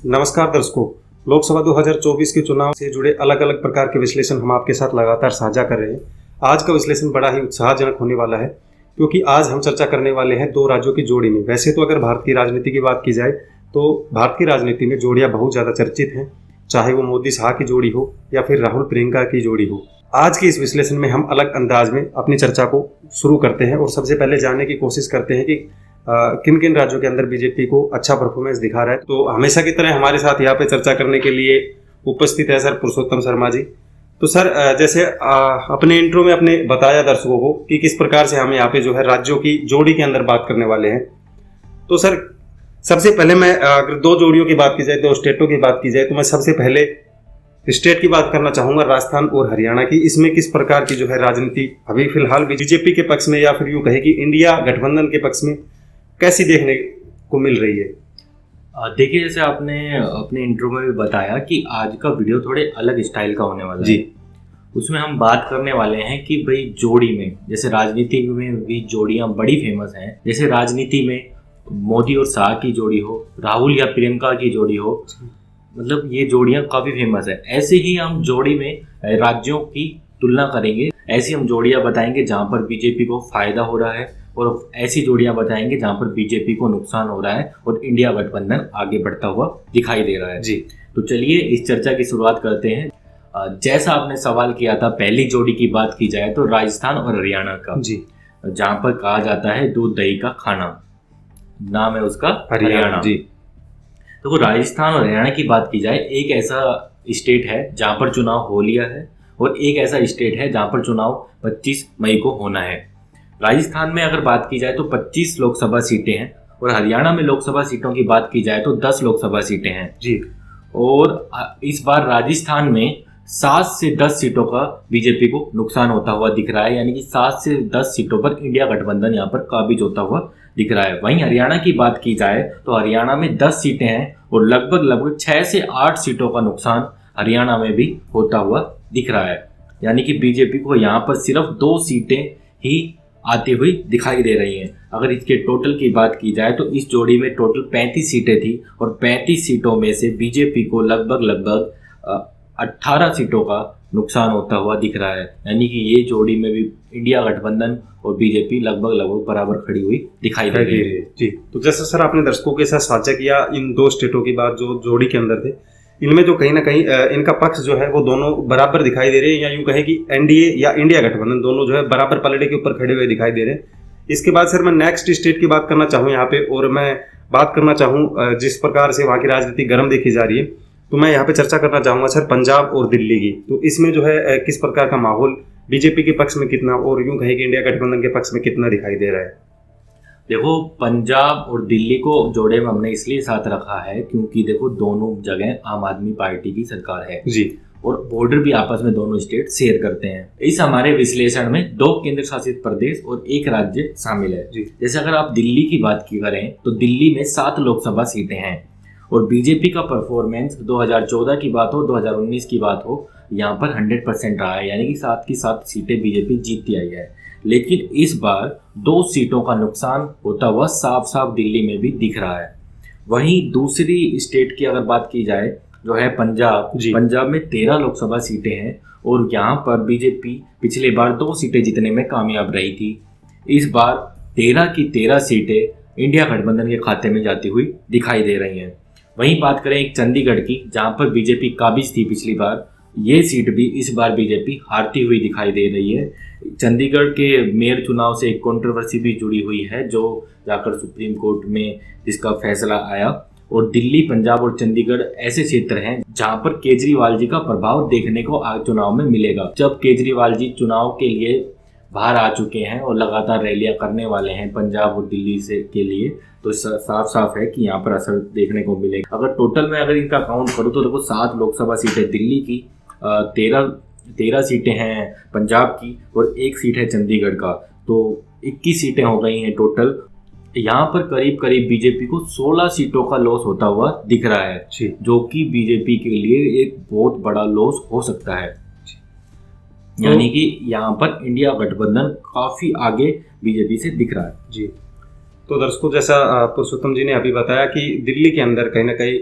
नमस्कार दर्शकों, लोकसभा 2024 के चुनाव से जुड़े अलग अलग प्रकार के विश्लेषण हम आपके साथ लगातार साझा कर रहे हैं। आज का विश्लेषण बड़ा ही उत्साहजनक होने वाला है क्योंकि आज हम चर्चा करने वाले हैं दो राज्यों की जोड़ी में। वैसे तो अगर भारत की राजनीति की बात की जाए तो भारत की राजनीति में जोड़ियां बहुत ज़्यादा चर्चित हैं, चाहे वो मोदी शाह की जोड़ी हो या फिर राहुल प्रियंका की जोड़ी हो। आज के इस विश्लेषण में हम अलग अंदाज में अपनी चर्चा को शुरू करते हैं और सबसे पहले जानने की कोशिश करते हैं कि किन किन राज्यों के अंदर बीजेपी को अच्छा परफॉर्मेंस दिखा रहा है। तो हमेशा की तरह हमारे साथ यहाँ पे चर्चा करने के लिए उपस्थित है सर पुरुषोत्तम शर्मा जी। तो सर जैसे अपने इंट्रो में आपने बताया दर्शकों को कि किस प्रकार से हम यहाँ पे जो है राज्यों की जोड़ी के अंदर बात करने वाले हैं। तो सर सबसे पहले मैं अगर दो जोड़ियों की बात की जाए, दो स्टेटों की बात की जाए, तो मैं सबसे पहले स्टेट की बात करना चाहूंगा, राजस्थान और हरियाणा की। इसमें किस प्रकार की जो है राजनीति अभी फिलहाल बीजेपी के पक्ष में या फिर यूं कहे कि इंडिया गठबंधन के पक्ष में कैसी देखने को मिल रही है? देखिए, जैसे आपने अपने इंट्रो में भी बताया कि आज का वीडियो थोड़े अलग स्टाइल का होने वाला है। उसमें हम बात करने वाले हैं कि भाई जोड़ी में, जैसे राजनीति में भी जोड़ियां बड़ी फेमस हैं। जैसे राजनीति में मोदी और शाह की जोड़ी हो, राहुल या प्रियंका की जोड़ी हो, मतलब ये जोड़ियां काफी फेमस है। ऐसे ही हम जोड़ी में राज्यों की तुलना करेंगे, ऐसी हम जोड़ियां बताएंगे जहां पर बीजेपी को फायदा हो रहा है और ऐसी जोड़ियां बताएंगे जहां पर बीजेपी को नुकसान हो रहा है और इंडिया गठबंधन आगे बढ़ता हुआ दिखाई दे रहा है। जी, तो चलिए इस चर्चा की शुरुआत करते हैं। जैसा आपने सवाल किया था, पहली जोड़ी की बात की जाए तो राजस्थान और हरियाणा का, जी, जहां पर कहा जाता है दूध दही का खाना, नाम है उसका हरियाणा। जी। तो राजस्थान और हरियाणा की बात की जाए, एक ऐसा स्टेट है जहां पर चुनाव हो लिया है और एक ऐसा स्टेट है जहां पर चुनाव 25 मई को होना है। राजस्थान में अगर बात की जाए तो 25 लोकसभा सीटें हैं और हरियाणा में लोकसभा सीटों की बात की जाए तो 10 लोकसभा सीटें हैं। जी। और इस बार राजस्थान में 7 से 10 सीटों का बीजेपी को नुकसान होता हुआ दिख रहा है, यानी कि 7 से 10 सीटों पर इंडिया गठबंधन यहाँ पर काबिज होता हुआ दिख रहा है। वहीं हरियाणा की बात की जाए तो हरियाणा में 10 सीटें हैं और लगभग 6 से 8 सीटों का नुकसान हरियाणा में भी होता हुआ दिख रहा है, यानी कि बीजेपी को यहाँ पर सिर्फ 2 सीटें ही आती हुई दिखाई दे रही हैं। अगर इसके टोटल की बात की जाए तो इस जोड़ी में टोटल 35 सीटें थी और 35 सीटों में से बीजेपी को लगभग 18 सीटों का नुकसान होता हुआ दिख रहा है, यानी कि ये जोड़ी में भी इंडिया गठबंधन और बीजेपी लगभग बराबर खड़ी हुई दिखाई दे रही है। जी, तो जैसा सर आपने दर्शकों के साथ साझा किया इन दो स्टेटों की बात जो जोड़ी के अंदर थे, इनमें जो कहीं ना कहीं इनका पक्ष जो है वो दोनों बराबर दिखाई दे रहे हैं, या यूं कहे कि एनडीए या इंडिया गठबंधन दोनों जो है बराबर पलड़े के ऊपर खड़े हुए दिखाई दे रहे हैं। इसके बाद सर मैं नेक्स्ट स्टेट की बात करना चाहूँ यहाँ पे, और मैं बात करना चाहूँ जिस प्रकार से वहाँ की राजनीति गर्म देखी जा रही है, तो मैं यहाँ पे चर्चा करना चाहूँगा सर पंजाब और दिल्ली की। तो इसमें जो है किस प्रकार का माहौल बीजेपी के पक्ष में कितना और यूं कहे कि इंडिया गठबंधन के पक्ष में कितना दिखाई दे रहा है? देखो, पंजाब और दिल्ली को जोड़े में हमने इसलिए साथ रखा है क्योंकि देखो दोनों जगह आम आदमी पार्टी की सरकार है जी, और बॉर्डर भी आपस में दोनों स्टेट शेयर करते हैं। इस हमारे विश्लेषण में 2 केंद्र शासित प्रदेश और 1 राज्य शामिल है। जैसे अगर आप दिल्ली की बात की करें तो दिल्ली में 7 लोकसभा सीटें हैं और बीजेपी का परफॉर्मेंस 2014 की बात हो, 2019 की बात हो, यहाँ पर 100% रहा है, यानी कि 7 की 7 सीटें बीजेपी जीतती आई है। लेकिन इस बार 2 सीटों का नुकसान होता हुआ साफ साफ दिल्ली में भी दिख रहा है। वहीं दूसरी स्टेट की अगर बात की जाए जो है पंजाब में 13 लोकसभा सीटें हैं और यहाँ पर बीजेपी पिछले बार 2 सीटें जीतने में कामयाब रही थी। इस बार 13 की 13 सीटें इंडिया गठबंधन के खाते में जाती हुई दिखाई दे रही हैं। वहीं बात करें एक चंडीगढ़ की, जहाँ पर बीजेपी काबिज थी पिछली बार, ये सीट भी इस बार बीजेपी हारती हुई दिखाई दे रही है। चंडीगढ़ के मेयर चुनाव से एक कंट्रोवर्सी भी जुड़ी हुई है जो जाकर सुप्रीम कोर्ट में जिसका फैसला आया। और दिल्ली, पंजाब और चंडीगढ़ ऐसे क्षेत्र हैं जहां पर केजरीवाल जी का प्रभाव देखने को चुनाव में मिलेगा। जब केजरीवाल जी चुनाव के लिए बाहर आ चुके हैं और लगातार रैलियां करने वाले हैं पंजाब और दिल्ली से के लिए, तो साफ साफ है कि यहाँ पर असर देखने को मिलेगा। अगर टोटल में अगर इनका काउंट करूँ तो देखो 7 लोकसभा सीटें दिल्ली की, 13 सीटें हैं पंजाब की और 1 सीट है चंडीगढ़ का, तो 21 सीटें हो गई हैं टोटल। यहाँ पर करीब बीजेपी को 16 सीटों का लॉस होता हुआ दिख रहा है, जो कि बीजेपी के लिए एक बहुत बड़ा लॉस हो सकता है। यानी कि यहाँ पर इंडिया गठबंधन काफी आगे बीजेपी से दिख रहा है। जी, तो दर्शकों जैसा पुरुषोत्तम जी ने अभी बताया कि दिल्ली के अंदर कहीं ना कहीं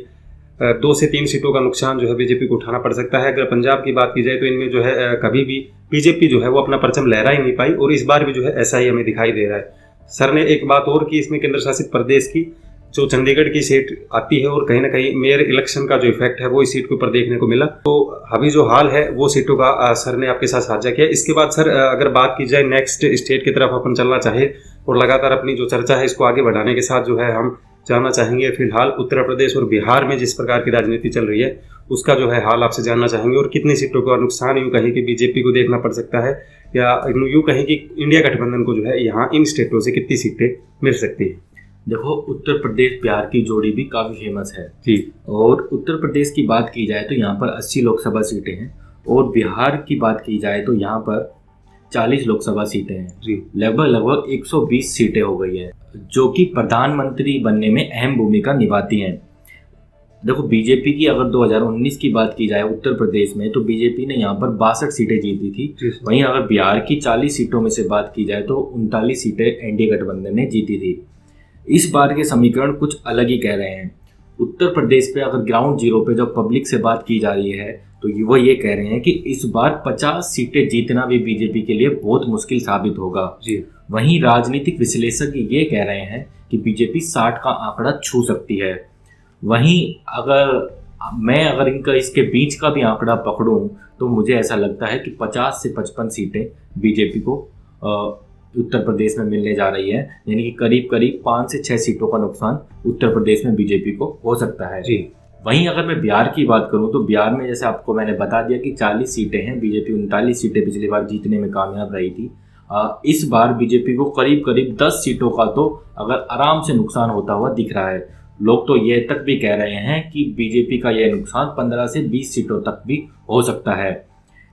2 से 3 सीटों का नुकसान जो है बीजेपी को उठाना पड़ सकता है। अगर पंजाब की बात की जाए तो इनमें जो है कभी भी बीजेपी जो है वो अपना परचम लहरा ही नहीं पाई, और इस बार भी जो है ऐसा ही हमें दिखाई दे रहा है। सर ने एक बात और की इसमें केंद्र शासित प्रदेश की, जो चंडीगढ़ की सीट आती है, और कहीं ना कहीं मेयर इलेक्शन का जो इफेक्ट है वो इस सीट के ऊपर देखने को मिला। तो अभी जो हाल है वो सीटों का सर ने आपके साथ साझा किया। इसके बाद सर अगर बात की जाए नेक्स्ट स्टेट की तरफ अपन चलना चाहे और लगातार अपनी जो चर्चा है इसको आगे बढ़ाने के साथ जो है हम जानना चाहेंगे फिलहाल उत्तर प्रदेश और बिहार में जिस प्रकार की राजनीति चल रही है उसका जो है हाल आपसे जानना चाहेंगे, और कितनी सीटों का नुकसान यूँ कहीं कि बीजेपी को देखना पड़ सकता है, या यूँ कहीं कि इंडिया गठबंधन को जो है यहाँ इन स्टेटों से कितनी सीटें मिल सकती है। देखो, उत्तर प्रदेश बिहार की जोड़ी भी काफ़ी फेमस है जी। और उत्तर प्रदेश की बात की जाए तो यहाँ पर 80 लोकसभा सीटें हैं, और बिहार की बात की जाए तो यहाँ पर 40 लोकसभा सीटें हैं जी। लगभग 120 सीटें हो गई हैं, जो कि प्रधानमंत्री बनने में अहम भूमिका निभाती हैं। देखो, बीजेपी की अगर 2019 की बात की जाए उत्तर प्रदेश में, तो बीजेपी ने यहाँ पर 62 सीटें जीती थी। वहीं अगर बिहार की 40 सीटों में से बात की जाए तो 39 सीटें एनडीए गठबंधन ने जीती थी। इस बार के समीकरण कुछ अलग ही कह रहे हैं। उत्तर प्रदेश पे अगर ग्राउंड जीरो पे जब पब्लिक से बात की जा रही है तो वो ये कह रहे हैं कि इस बार 50 सीटें जीतना भी बीजेपी के लिए बहुत मुश्किल साबित होगा जी। वहीं राजनीतिक विश्लेषक ये कह रहे हैं कि बीजेपी 60 का आंकड़ा छू सकती है। वहीं अगर इनका इसके बीच का भी आंकड़ा पकड़ूं तो मुझे ऐसा लगता है कि 50 से 55 सीटें बीजेपी को उत्तर प्रदेश में मिलने जा रही है, यानी कि करीब 5 से 6 सीटों का नुकसान उत्तर प्रदेश में बीजेपी को हो सकता है जी। वहीं अगर मैं बिहार की बात करूं तो बिहार में जैसे आपको मैंने बता दिया कि 40 सीटें हैं, बीजेपी 39 सीटें पिछली बार जीतने में कामयाब रही थी। इस बार बीजेपी को करीब 10 सीटों का तो अगर आराम से नुकसान होता हुआ दिख रहा है। लोग तो ये तक भी कह रहे हैं कि बीजेपी का यह नुकसान 15 से 20 सीटों तक भी हो सकता है,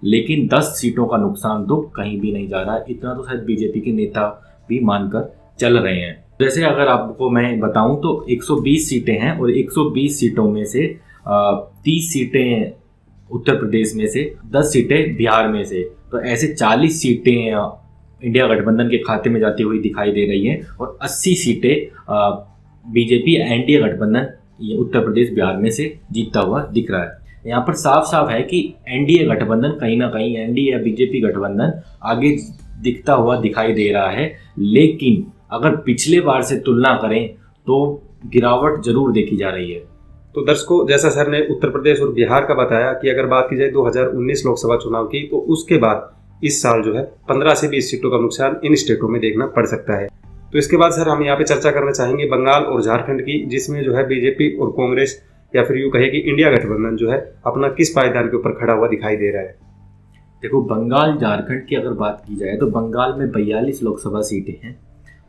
लेकिन 10 सीटों का नुकसान तो कहीं भी नहीं जा रहा है। इतना तो शायद बीजेपी के नेता भी मानकर चल रहे हैं। जैसे अगर आपको मैं बताऊं तो 120 सीटें हैं और 120 सीटों में से 30 सीटें उत्तर प्रदेश में से, 10 सीटें बिहार में से, तो ऐसे 40 सीटें इंडिया गठबंधन के खाते में जाती हुई दिखाई दे रही हैं और 80 सीटें बीजेपी एनडीए गठबंधन उत्तर प्रदेश बिहार में से जीतता हुआ दिख रहा है। यहाँ पर साफ है कि एनडीए गठबंधन कहीं ना कहीं एनडीए या बीजेपी गठबंधन आगे दिखता हुआ दिखाई दे रहा है, लेकिन अगर पिछले बार से तुलना करें तो गिरावट जरूर देखी जा रही है। तो दर्शकों, जैसा सर ने उत्तर प्रदेश और बिहार का बताया कि अगर बात की जाए 2019 लोकसभा चुनाव की, तो उसके बाद इस साल जो है 15 से 20 सीटों का नुकसान इन स्टेटों में देखना पड़ सकता है। तो इसके बाद सर हम यहाँ पे चर्चा करना चाहेंगे बंगाल और झारखंड की, जिसमें जो है बीजेपी और कांग्रेस या फिर यूँ कहे कि इंडिया गठबंधन जो है अपना किस पायदान के ऊपर खड़ा हुआ दिखाई दे रहा है। देखो, बंगाल झारखंड की अगर बात की जाए तो बंगाल में 42 लोकसभा सीटें हैं।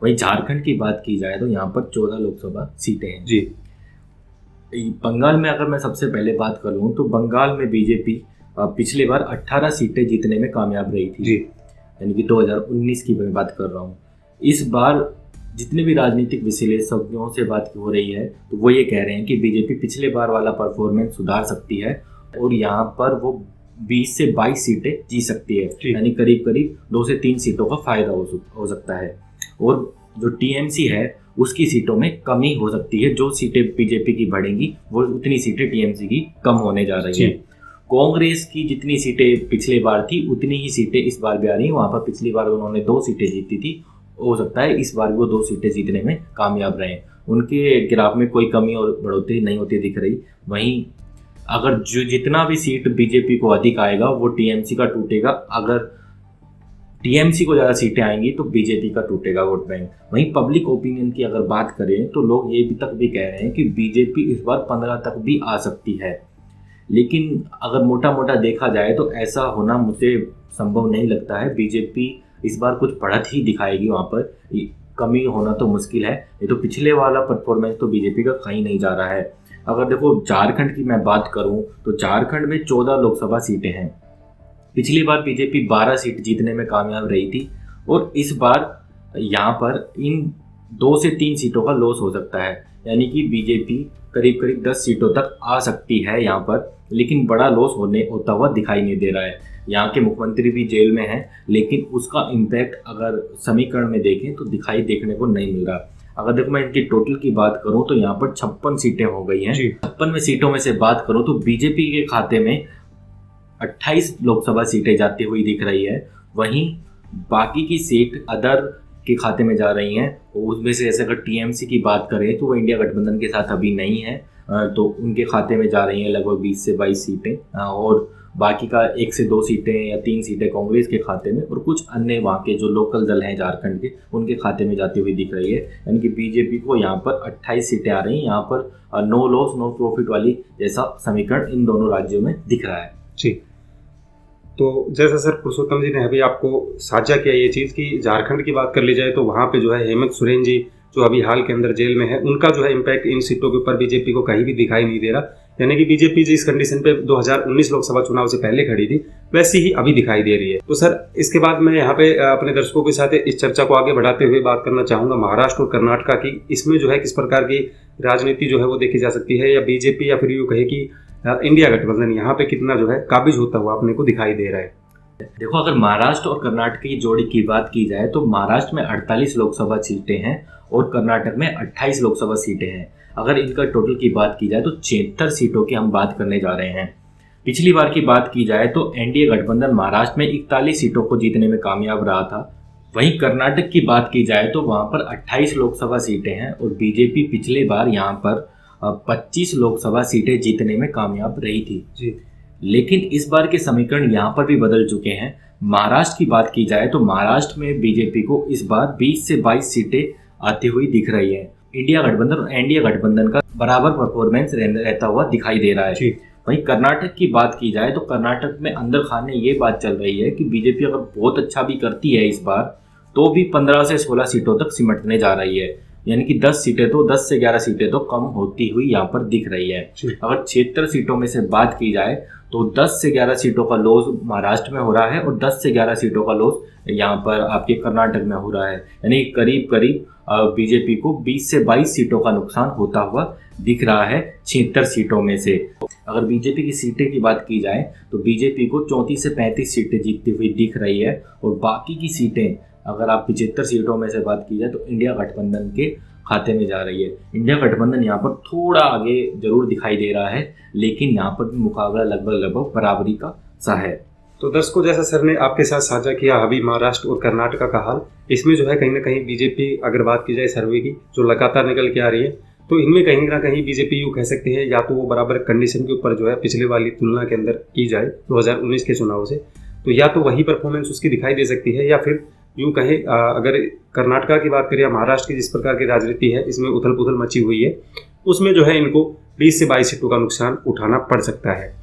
वहीं झारखंड की बात की जाए तो यहाँ पर 14 लोकसभा सीटें हैं जी। बंगाल में अगर मैं सबसे पहले बात कर लूँ तो बंगाल में बीजेपी पिछली बार 18 सीटें जीतने में कामयाब रही थी जी, यानी कि 2019 की मैं बात कर रहा हूँ। इस बार जितने भी राजनीतिक विश्लेषकों से बात हो रही है तो वो ये कह रहे हैं कि बीजेपी पिछले बार वाला परफॉर्मेंस सुधार सकती है और यहाँ पर वो 20 से 22 सीटें जीत सकती है, यानी करीब 2 से 3 सीटों का फायदा हो सकता है। और जो टीएमसी है उसकी सीटों में कमी हो सकती है। जो सीटें बीजेपी की बढ़ेंगी वो उतनी सीटें टीएमसी की कम होने जा रही है। कांग्रेस की जितनी सीटें पिछले बार थी उतनी ही सीटें इस बार भी आ रही हैं। वहाँ पर पिछली बार उन्होंने 2 सीटें जीती थी, हो सकता है इस बार वो 2 सीटें जीतने में कामयाब रहे। उनके ग्राफ में कोई कमी और बढ़ोतरी नहीं होती दिख रही। वहीं अगर जो जितना भी सीट बीजेपी को अधिक आएगा वो टीएमसी का टूटेगा, अगर टीएमसी को ज़्यादा सीटें आएंगी तो बीजेपी का टूटेगा वोट बैंक। वहीं पब्लिक ओपिनियन की अगर बात करें तो लोग ये भी तक भी कह रहे हैं कि बीजेपी इस बार 15 तक भी आ सकती है, लेकिन अगर मोटा देखा जाए तो ऐसा होना मुझे संभव नहीं लगता है। बीजेपी इस बार कुछ बढ़त ही दिखाएगी, वहाँ पर कमी होना तो मुश्किल है। ये तो पिछले वाला परफॉर्मेंस तो बीजेपी का कहीं नहीं जा रहा है। अगर देखो झारखंड की मैं बात करूं तो झारखंड में 14 लोकसभा सीटें हैं। पिछली बार बीजेपी 12 सीट जीतने में कामयाब रही थी और इस बार यहाँ पर इन 2 से 3 सीटों का लॉस हो सकता है, यानी कि बीजेपी करीब 10 सीटों तक आ सकती है यहाँ पर, लेकिन बड़ा लॉस होता हुआ दिखाई नहीं दे रहा है। यहाँ के मुख्यमंत्री भी जेल में हैं, लेकिन उसका इम्पैक्ट अगर समीकरण में देखें तो देखने को नहीं मिल रहा। अगर देखो मैं इनकी टोटल की बात करूं तो यहाँ पर 56 सीटें हो गई हैं। 56 में सीटों में से बात करूं तो बीजेपी के खाते में 28 लोकसभा सीटें जाती हुई दिख रही है। वहीं बाकी की सीट अदर के खाते में जा रही हैं। उसमें से जैसे अगर टीएमसी की बात करें तो वो इंडिया गठबंधन के साथ अभी नहीं है, तो उनके खाते में जा रही हैं लगभग 20 से 22 सीटें, और बाकी का 1 से 2 सीटें या 3 सीटें कांग्रेस के खाते में, और कुछ अन्य वहाँ के जो लोकल दल हैं झारखंड के उनके खाते में जाती हुई दिख रही है। यानी कि बीजेपी को यहाँ पर 28 सीटें आ रही हैं। यहाँ पर नो लॉस नो प्रॉफिट वाली जैसा समीकरण इन दोनों राज्यों में दिख रहा है। जी, तो जैसा सर पुरुषोत्तम जी ने अभी आपको साझा किया ये चीज़ कि झारखंड की बात कर ली जाए तो वहाँ पे जो है हेमंत सोरेन जी जो अभी हाल के अंदर जेल में है, उनका जो है इम्पैक्ट इन सीटों के ऊपर बीजेपी को कहीं भी दिखाई नहीं दे रहा। यानी कि बीजेपी जिस कंडीशन पे 2019 लोकसभा चुनाव से पहले खड़ी थी वैसी ही अभी दिखाई दे रही है। तो सर इसके बाद मैं यहाँ पे अपने दर्शकों के साथ इस चर्चा को आगे बढ़ाते हुए बात करना चाहूँगा महाराष्ट्र और कर्नाटका की। इसमें जो है किस प्रकार की राजनीति जो है वो देखी जा सकती है, या बीजेपी या फिर यूँ कहे कि इंडिया गठबंधन यहाँ पे कितना जो है काबिज होता हुआ अपने को दिखाई दे रहा है। देखो अगर महाराष्ट्र और कर्नाटक की जोड़ी की बात की जाए तो महाराष्ट्र में 48 लोकसभा सीटें हैं और कर्नाटक में 28 लोकसभा सीटें हैं। अगर इनका टोटल की बात की जाए तो 76 सीटों की हम बात करने जा रहे हैं। पिछली बार की बात की जाए तो एनडीए गठबंधन महाराष्ट्र में 41 सीटों को जीतने में कामयाब रहा था। वहीं कर्नाटक की बात की जाए तो वहां पर 28 लोकसभा सीटें हैं और बीजेपी पिछले बार यहाँ पर 25 लोकसभा सीटें जीतने में कामयाब रही थी जी। लेकिन इस बार के समीकरण यहाँ पर भी बदल चुके हैं। महाराष्ट्र की बात की जाए तो महाराष्ट्र में बीजेपी को इस बार 20 से 22 सीटें आती हुई दिख रही है। इंडिया गठबंधन और एनडीए गठबंधन का बराबर परफॉर्मेंस रहता हुआ दिखाई दे रहा है। वहीं कर्नाटक की बात की जाए तो कर्नाटक में अंदर खाने ये बात चल रही है कि बीजेपी अगर बहुत अच्छा भी करती है इस बार तो भी 15 से 16 सीटों तक सिमटने जा रही है। यानी कि 10 सीटें तो 10 से 11 सीटें तो कम होती हुई यहाँ पर दिख रही है। अगर 76 सीटों में से बात की जाए तो 10 से 11 सीटों का लॉस महाराष्ट्र में हो रहा है और 10 से 11 सीटों का लॉस यहाँ पर आपके कर्नाटक में हो रहा है। यानी करीब करीब बीजेपी को 20 से 22 सीटों का नुकसान होता हुआ दिख रहा है 76 सीटों में से। अगर बीजेपी की सीटें की बात की जाए तो बीजेपी को 34 से 35 सीटें जीतती हुई दिख रही है और बाकी की सीटें अगर आप 75 सीटों में से बात की जाए तो इंडिया गठबंधन के खाते में जा रही है। इंडिया गठबंधन यहाँ पर थोड़ा आगे जरूर दिखाई दे रहा है लेकिन यहाँ पर भी मुकाबला लगभग बराबरी का सा है। तो दर्शकों जैसा सर ने आपके साथ साझा किया अभी महाराष्ट्र और कर्नाटका का हाल, इसमें जो है कहीं ना कहीं बीजेपी अगर बात की जाए सर्वे की जो लगातार निकल के आ रही है तो इनमें कहीं ना कहीं बीजेपी यूँ कह सकते हैं या तो वो बराबर कंडीशन के ऊपर जो है पिछले वाली तुलना के अंदर की जाए 2019 के चुनाव से, तो या तो वही परफॉर्मेंस उसकी दिखाई दे सकती है, या फिर यूँ कहें अगर कर्नाटका की बात करें या महाराष्ट्र की जिस प्रकार की राजनीति है इसमें उथल पुथल मची हुई है उसमें जो है इनको 20 से 22 सीटों का नुकसान उठाना पड़ सकता है।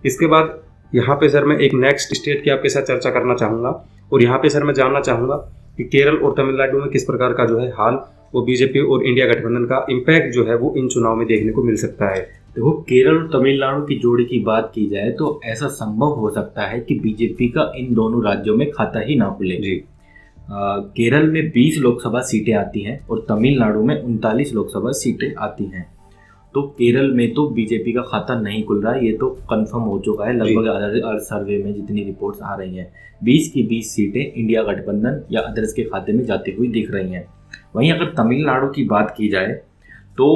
इसके बाद यहाँ पे सर मैं एक नेक्स्ट स्टेट की आपके साथ चर्चा करना चाहूँगा और यहाँ पे सर मैं जानना चाहूँगा कि केरल और तमिलनाडु में किस प्रकार का जो है हाल वो बीजेपी और इंडिया गठबंधन का इम्पैक्ट जो है वो इन चुनाव में देखने को मिल सकता है। देखो केरल और तमिलनाडु की जोड़ी की बात की जाए तो ऐसा संभव हो सकता है कि बीजेपी का इन दोनों राज्यों में खाता ही ना खुले। जी। केरल में 20 लोकसभा सीटें आती हैं और तमिलनाडु में 39 लोकसभा सीटें आती हैं। तो केरल में तो बीजेपी का खाता नहीं खुल रहा है, ये तो कंफर्म हो चुका है लगभग हर सर्वे में जितनी रिपोर्ट्स आ रही हैं। 20 की 20 सीटें इंडिया गठबंधन या अदर्स के खाते में जाती हुई दिख रही हैं। वहीं अगर तमिलनाडु की बात की जाए तो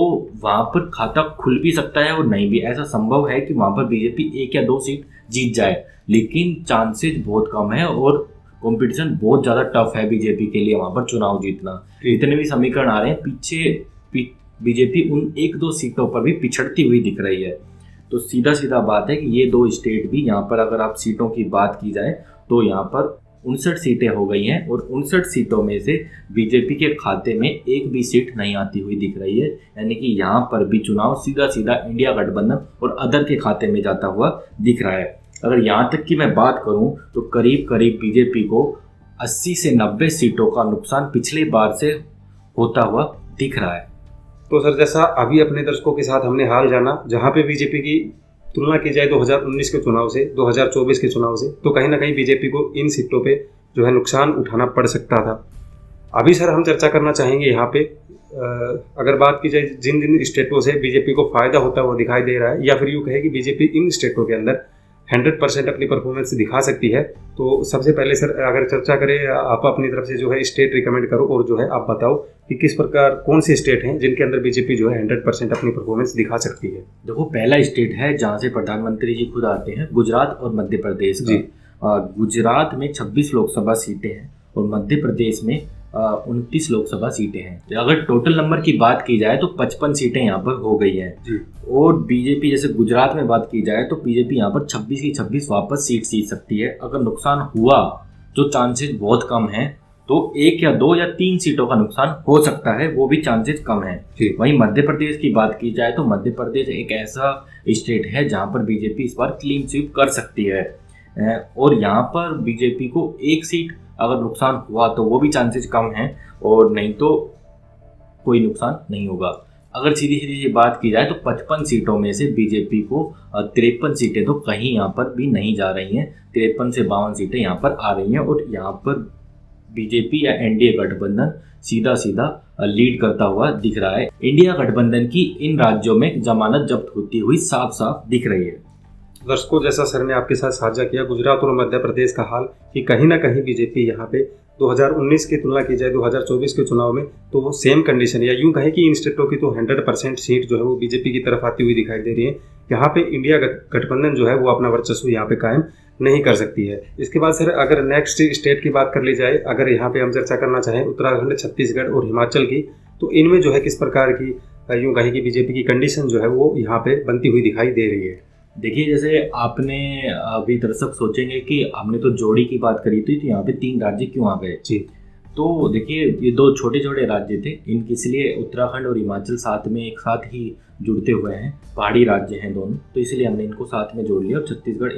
वहाँ पर खाता खुल भी सकता है और नहीं भी। ऐसा संभव है कि वहाँ पर बीजेपी 1 या 2 सीट जीत जाए लेकिन चांसेस बहुत कम है और कंपटीशन बहुत ज़्यादा टफ है बीजेपी के लिए वहाँ पर चुनाव जीतना। इतने भी समीकरण आ रहे हैं पीछे बीजेपी उन 1-2 सीटों पर भी पिछड़ती हुई दिख रही है। तो सीधा बात है कि ये 2 स्टेट भी यहाँ पर अगर आप सीटों की बात की जाए तो यहाँ पर 59 सीटें हो गई हैं और 59 सीटों में से बीजेपी के खाते में एक भी सीट नहीं आती हुई दिख रही है। यानी कि यहाँ पर भी चुनाव सीधा इंडिया गठबंधन और अदर के खाते में जाता हुआ दिख रहा है। अगर यहाँ तक की मैं बात करूँ तो करीब बीजेपी को 80 से 90 सीटों का नुकसान पिछले बार से होता हुआ दिख रहा है। तो सर जैसा अभी अपने दर्शकों के साथ हमने हाल जाना, जहाँ पे बीजेपी की तुलना की जाए 2019 के चुनाव से 2024 के चुनाव से, तो कहीं ना कहीं बीजेपी को इन सीटों पे जो है नुकसान उठाना पड़ सकता था। अभी सर हम चर्चा करना चाहेंगे यहाँ पे अगर बात की जाए जिन स्टेटों से बीजेपी को फायदा होता हुआ दिखाई दे रहा है, या फिर यूँ कहे कि बीजेपी इन स्टेटों के अंदर 100% अपनी परफॉर्मेंस दिखा सकती है। तो सबसे पहले सर अगर चर्चा करें, आप अपनी तरफ से जो है स्टेट रिकमेंड करो और जो है आप बताओ कि किस प्रकार कौन से स्टेट हैं जिनके अंदर बीजेपी जो है 100% अपनी परफॉर्मेंस दिखा सकती है। देखो, पहला स्टेट है जहाँ से प्रधानमंत्री जी खुद आते हैं, गुजरात और मध्य प्रदेश जी। गुजरात में 26 लोकसभा सीटें हैं और मध्य प्रदेश में 29 लोकसभा सीटें हैं। अगर टोटल नंबर की बात की जाए तो 55 सीटें यहाँ पर हो गई हैं जी। और बीजेपी, जैसे गुजरात में बात की जाए तो बीजेपी यहाँ पर 26 की 26 वापस सीट जीत सकती है। अगर नुकसान हुआ, जो चांसेस बहुत कम हैं, तो 1 या 2 या 3 सीटों का नुकसान हो सकता है, वो भी चांसेस कम हैं। वहीं मध्य प्रदेश की बात की जाए तो मध्य प्रदेश एक ऐसा स्टेट है जहाँ पर बीजेपी इस बार क्लीन स्वीप कर सकती है और यहाँ पर बीजेपी को 1 सीट अगर नुकसान हुआ तो वो भी चांसेस कम हैं और नहीं तो कोई नुकसान नहीं होगा। अगर सीधी सीधी बात की जाए तो 55 सीटों में से बीजेपी को 53 सीटें तो कहीं यहाँ पर भी नहीं जा रही हैं। 53 से 52 सीटें यहाँ पर आ रही हैं और यहाँ पर बीजेपी या एनडीए गठबंधन सीधा सीधा लीड करता हुआ दिख रहा है। इंडिया गठबंधन की इन राज्यों में जमानत जब्त होती हुई साफ साफ दिख रही है। दर्शकों, जैसा सर ने आपके साथ साझा किया गुजरात और मध्य प्रदेश का हाल, कि कहीं ना कहीं बीजेपी यहाँ पे 2019 की तुलना की जाए 2024 के चुनाव में तो वो सेम कंडीशन, या यूं कहें कि इन स्टेटों की तो 100% सीट जो है वो बीजेपी की तरफ आती हुई दिखाई दे रही है। यहाँ पे इंडिया गठबंधन जो है वो अपना वर्चस्व यहाँ पे कायम नहीं कर सकती है। इसके बाद सर अगर नेक्स्ट स्टेट की बात कर ली जाए, अगर यहाँ पे हम चर्चा करना चाहें उत्तराखंड, छत्तीसगढ़ और हिमाचल की, तो इनमें जो है किस प्रकार की यूं कहें कि बीजेपी की कंडीशन जो है वो यहाँ पे बनती हुई दिखाई दे रही है। देखिए, जैसे आपने अभी दर्शक सोचेंगे कि हमने तो जोड़ी की बात करी थी, तो यहाँ पे 3 राज्य क्यों आ गए जी। तो देखिए, ये 2 छोटे छोटे राज्य थे, इनके इसलिए उत्तराखंड और हिमाचल साथ में एक साथ ही जुड़ते हुए हैं, पहाड़ी राज्य हैं दोनों, तो इसलिए हमने इनको साथ में जोड़ लिया और छत्तीसगढ़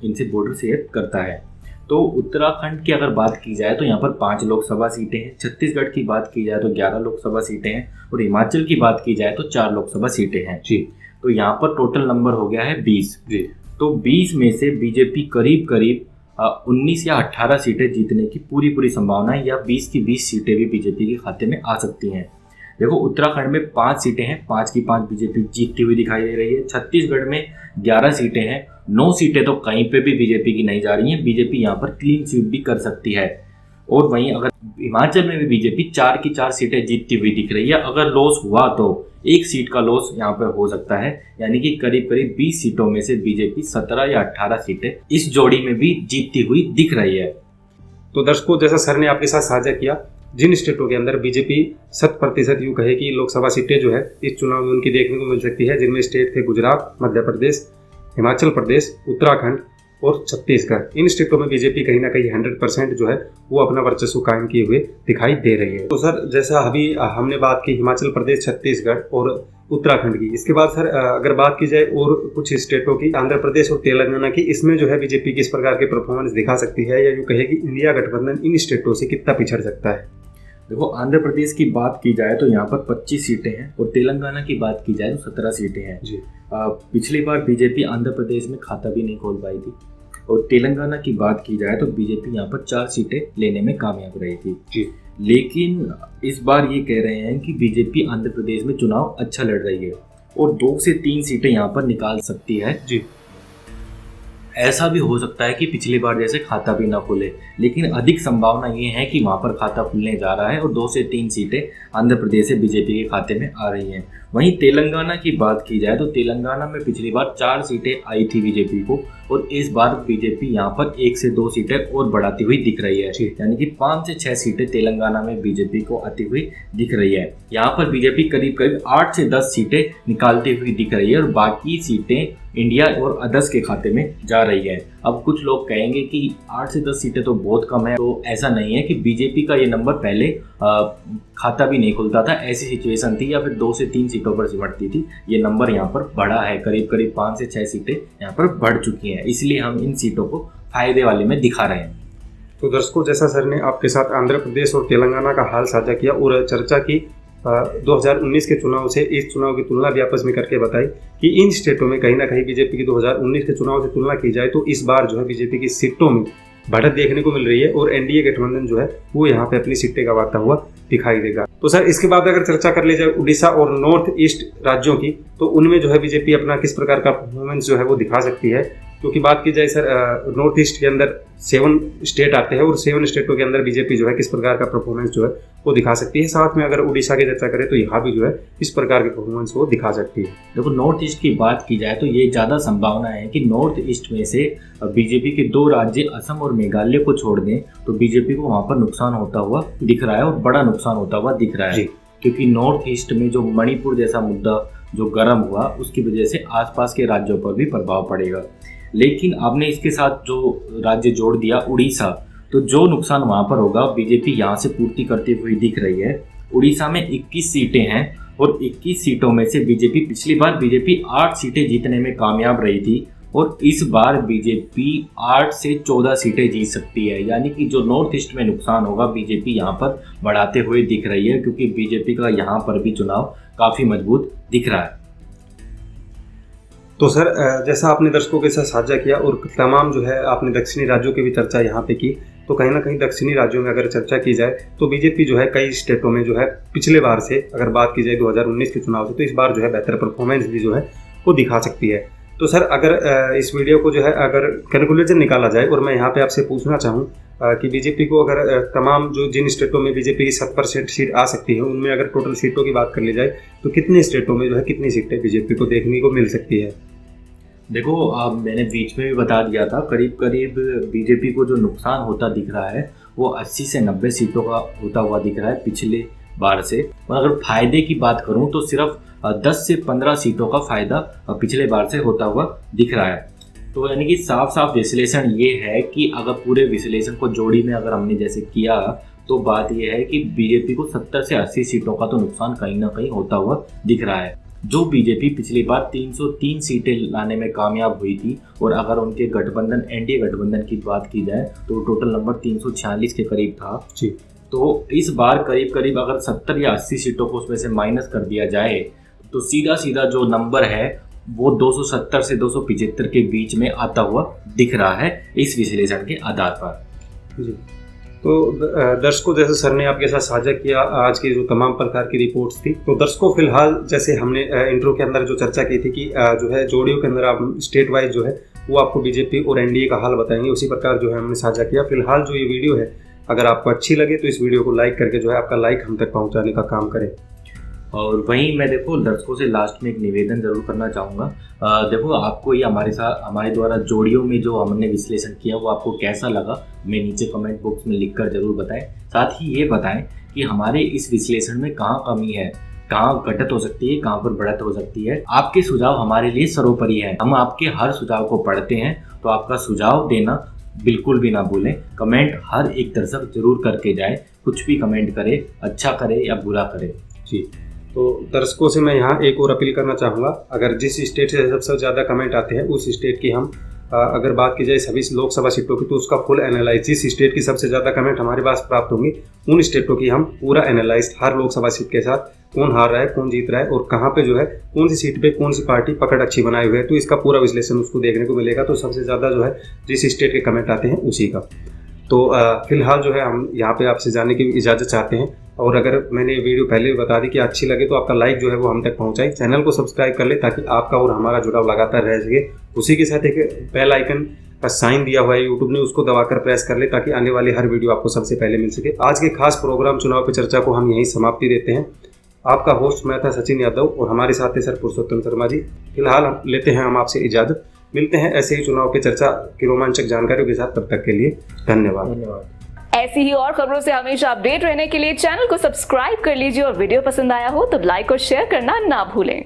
इनसे बॉर्डर शेयर करता है। तो उत्तराखंड की अगर बात की जाए तो यहाँ पर 5 लोकसभा सीटें हैं, छत्तीसगढ़ की बात की जाए तो 11 लोकसभा सीटें हैं और हिमाचल की बात की जाए तो 4 लोकसभा सीटें हैं जी। तो यहाँ पर टोटल नंबर हो गया है 20 जी। तो 20 में से बीजेपी करीब करीब 19 या 18 सीटें जीतने की पूरी संभावना है, या 20 की 20 सीटें भी बीजेपी के खाते में आ सकती हैं। देखो, उत्तराखंड में 5 सीटें हैं, 5 की 5 बीजेपी जीतती हुई दिखाई दे रही है। छत्तीसगढ़ में 11 सीटें हैं, 9 सीटें तो कहीं पे भी बीजेपी की नहीं जा रही हैं, बीजेपी यहाँ पर क्लीन स्वीप भी कर सकती है। और वहीं अगर हिमाचल में भी बीजेपी 4 की 4 सीटें जीतती हुई दिख रही है। अगर लॉस हुआ तो 1 सीट का लॉस यहाँ पर हो सकता है, यानी कि करीब करीब 20 सीटों में से बीजेपी 17 या 18 सीटें इस जोड़ी में भी जीतती हुई दिख रही है। तो दर्शकों, जैसा सर ने आपके साथ साझा किया, जिन स्टेटों के अंदर बीजेपी 100% यूँ कहे कि लोकसभा सीटें जो है इस चुनाव में उनकी देखने को मिल सकती है, जिनमें स्टेट थे गुजरात, मध्य प्रदेश, हिमाचल प्रदेश, उत्तराखंड और छत्तीसगढ़। इन स्टेटों में बीजेपी कहीं ना कहीं 100% जो है वो अपना वर्चस्व कायम किए हुए दिखाई दे रही है। तो सर, जैसा अभी हमने बात की हिमाचल प्रदेश, छत्तीसगढ़ और उत्तराखंड की, इसके बाद सर अगर बात की जाए और कुछ स्टेटों की, आंध्र प्रदेश और तेलंगाना की, इसमें जो है बीजेपी किस प्रकार की परफॉर्मेंस दिखा सकती है, या यूँ कहे कि इंडिया गठबंधन इन स्टेटों से कितना पिछड़ सकता है। देखो, आंध्र प्रदेश की बात की जाए तो यहाँ पर 25 सीटें हैं और तेलंगाना की बात की जाए तो 17 सीटें हैं जी। पिछली बार बीजेपी आंध्र प्रदेश में खाता भी नहीं खोल पाई थी और तेलंगाना की बात की जाए तो बीजेपी यहाँ पर 4 सीटें लेने में कामयाब रही थी जी। लेकिन इस बार ये कह रहे हैं कि बीजेपी आंध्र प्रदेश में चुनाव अच्छा लड़ रही है और 2 से 3 सीटें यहाँ पर निकाल सकती है जी। ऐसा भी हो सकता है कि पिछली बार जैसे खाता भी ना खुले, लेकिन अधिक संभावना ये है कि वहाँ पर खाता खुलने जा रहा है और 2 से 3 सीटें आंध्र प्रदेश से बीजेपी के खाते में आ रही हैं। वहीं तेलंगाना की बात की जाए तो तेलंगाना में पिछली बार 4 सीटें आई थी बीजेपी को और इस बार बीजेपी यहाँ पर 1 से 2 सीटें और बढ़ाती हुई दिख रही है, यानी कि 5 से 6 सीटें तेलंगाना में बीजेपी को आती हुई दिख रही है। यहाँ पर बीजेपी करीब करीब 8 से 10 सीटें निकालती हुई दिख रही है और बाकी सीटें इंडिया और अदर्स के खाते में जा रही है। अब कुछ लोग कहेंगे कि 8 से 10 सीटें तो बहुत कम है, तो ऐसा नहीं है कि बीजेपी का ये नंबर पहले खाता भी नहीं खुलता था, ऐसी सिचुएशन थी या फिर 2 से 3 सीटों पर सिमटती थी। ये नंबर यहाँ पर बढ़ा है, करीब करीब 5 से 6 सीटें यहाँ पर बढ़ चुकी हैं, इसलिए हम इन सीटों को फायदे वाले में दिखा रहे हैं। तो दर्शकों, जैसा सर ने आपके साथ आंध्र प्रदेश और तेलंगाना का हाल साझा किया और चर्चा की 2019 के चुनाव से इस चुनाव की तुलना भी आपस में करके बताई कि इन स्टेटों में कहीं ना कहीं बीजेपी की 2019 के चुनाव से तुलना की जाए तो इस बार जो है बीजेपी की सीटों में बढ़त देखने को मिल रही है और एनडीए गठबंधन जो है वो यहाँ पे अपनी सीटें गंवाता हुआ दिखाई देगा। तो सर, इसके बाद अगर चर्चा कर ली जाए उड़ीसा और नॉर्थ ईस्ट राज्यों की, तो उनमें जो है बीजेपी अपना किस प्रकार का परफॉर्मेंस जो है वो दिखा सकती है, क्योंकि बात की जाए सर, नॉर्थ ईस्ट के अंदर 7 स्टेट आते हैं और 7 स्टेटों के अंदर बीजेपी जो है किस प्रकार का परफॉर्मेंस जो है वो दिखा सकती है। साथ में अगर उड़ीसा की चर्चा करें तो यहाँ भी जो है इस प्रकार की परफॉर्मेंस वो दिखा सकती है। देखो, नॉर्थ ईस्ट की बात की जाए तो ये ज़्यादा संभावना है कि नॉर्थ ईस्ट में से बीजेपी के 2 राज्य असम और मेघालय को छोड़ दें तो बीजेपी को वहाँ पर नुकसान होता हुआ दिख रहा है और बड़ा नुकसान होता हुआ दिख रहा है। क्योंकि नॉर्थ ईस्ट में जो मणिपुर जैसा मुद्दा जो गर्म हुआ उसकी वजह से आसपास के राज्यों पर भी प्रभाव पड़ेगा। लेकिन आपने इसके साथ जो राज्य जोड़ दिया उड़ीसा, तो जो नुकसान वहाँ पर होगा बीजेपी यहाँ से पूर्ति करती हुई दिख रही है। उड़ीसा में 21 सीटें हैं और 21 सीटों में से पिछली बार बीजेपी 8 सीटें जीतने में कामयाब रही थी और इस बार बीजेपी 8 से 14 सीटें जीत सकती है। यानी कि जो नॉर्थ ईस्ट में नुकसान होगा बीजेपी यहाँ पर बढ़ाते हुए दिख रही है, क्योंकि बीजेपी का यहाँ पर भी चुनाव काफ़ी मजबूत दिख रहा है। तो सर, जैसा आपने दर्शकों के साथ साझा किया और तमाम जो है आपने दक्षिणी राज्यों की भी चर्चा यहाँ पे की, तो कहीं ना कहीं दक्षिणी राज्यों में अगर चर्चा की जाए तो बीजेपी जो है कई स्टेटों में जो है पिछले बार से अगर बात की जाए 2019 के चुनाव से, तो इस बार जो है बेहतर परफॉर्मेंस भी जो है वो दिखा सकती है। तो सर, अगर इस वीडियो को जो है अगर कैलकुलेशन निकाला जाए और मैं यहाँ पे आपसे पूछना चाहूँ कि बीजेपी को अगर तमाम जो जिन स्टेटों में बीजेपी की 70% सीट आ सकती है उनमें अगर टोटल सीटों की बात कर ली जाए तो कितने स्टेटों में जो है कितनी सीटें बीजेपी को देखने को मिल सकती है? देखो, अब मैंने बीच में भी बता दिया था, करीब करीब बीजेपी को जो नुकसान होता दिख रहा है वो 80 से 90 सीटों का होता हुआ दिख रहा है पिछले बार से। और अगर फायदे की बात करूं तो सिर्फ 10 से 15 सीटों का फायदा पिछले बार से होता हुआ दिख रहा है। तो यानी कि साफ साफ विश्लेषण ये है कि अगर पूरे विश्लेषण को जोड़ी में अगर हमने जैसे किया तो बात यह है कि बीजेपी को 70 से 80 सीटों का तो नुकसान कहीं ना कहीं होता हुआ दिख रहा है। जो बीजेपी पिछली बार 303 सीटें लाने में कामयाब हुई थी और अगर उनके गठबंधन एनडीए गठबंधन की बात की जाए तो टोटल नंबर 346 के करीब था जी। तो इस बार करीब करीब अगर 70 या 80 सीटों को उसमें से माइनस कर दिया जाए तो सीधा सीधा जो नंबर है वो 270 से 275 के बीच में आता हुआ दिख रहा है इस विश्लेषण के आधार पर जी। तो दर्शकों, जैसे सर ने आपके साथ साझा किया आज की जो तमाम प्रकार की रिपोर्ट्स थी, तो दर्शकों फिलहाल जैसे हमने इंट्रो के अंदर जो चर्चा की थी कि जो है जोड़ियों के अंदर आप स्टेट वाइज जो है वो आपको बीजेपी और एनडीए का हाल बताएंगे, उसी प्रकार जो है हमने साझा किया। फिलहाल जो ये वीडियो है अगर आपको अच्छी लगे तो इस वीडियो को लाइक करके जो है आपका लाइक हम तक पहुँचाने का काम करें। और वहीं मैं देखो दर्शकों से लास्ट में एक निवेदन जरूर करना चाहूँगा। देखो, आपको ये हमारे द्वारा जोड़ियों में जो हमने विश्लेषण किया वो आपको कैसा लगा मैं नीचे कमेंट बॉक्स में लिखकर जरूर बताएं। साथ ही ये बताएं कि हमारे इस विश्लेषण में कहाँ कमी है, कहाँ घटत हो सकती है, कहाँ पर बढ़त हो सकती है। आपके सुझाव हमारे लिए सर्वोपरि है। हम आपके हर सुझाव को पढ़ते हैं, तो आपका सुझाव देना बिल्कुल भी ना भूलें। कमेंट हर एक दर्शक जरूर करके जाए, कुछ भी कमेंट करे, अच्छा करे या बुरा करे जी। तो दर्शकों से मैं यहाँ एक और अपील करना चाहूँगा, अगर जिस स्टेट से सबसे ज़्यादा कमेंट आते हैं उस स्टेट की हम अगर बात की जाए सभी लोकसभा सीटों की तो उसका फुल एनालाइज, जिस स्टेट की सबसे ज़्यादा कमेंट हमारे पास प्राप्त होंगी उन स्टेटों की हम पूरा एनालाइज हर लोकसभा सीट के साथ कौन हार रहा है, कौन जीत रहा है और कहाँ पे जो है कौन सी सीट पे कौन सी पार्टी पकड़ अच्छी बनाए हुए है, तो इसका पूरा विश्लेषण उसको देखने को मिलेगा। तो सबसे ज़्यादा जो है जिस स्टेट के कमेंट आते हैं उसी का। तो फिलहाल जो है हम यहाँ पे आपसे जाने की इजाज़त चाहते हैं और अगर मैंने ये वीडियो पहले भी बता दी कि अच्छी लगे तो आपका लाइक जो है वो हम तक पहुँचाए, चैनल को सब्सक्राइब कर ले ताकि आपका और हमारा जुड़ाव लगातार रह सके। उसी के साथ एक बेल आइकन का साइन दिया हुआ है यूट्यूब ने, उसको दबाकर प्रेस कर ले ताकि आने वाली हर वीडियो आपको सबसे पहले मिल सके। आज के खास प्रोग्राम चुनाव पे चर्चा को हम यहीं समाप्ति देते हैं। आपका होस्ट मैं था सचिन यादव और हमारे साथ थे सर पुरुषोत्तम शर्मा जी। फिलहाल लेते हैं हम आपसे इजाज़त, मिलते हैं ऐसे ही चुनाव पे चर्चा की रोमांचक जानकारियों के साथ, तब तक के लिए धन्यवाद। ऐसी ही और खबरों से हमेशा अपडेट रहने के लिए चैनल को सब्सक्राइब कर लीजिए और वीडियो पसंद आया हो तो लाइक और शेयर करना ना भूलें।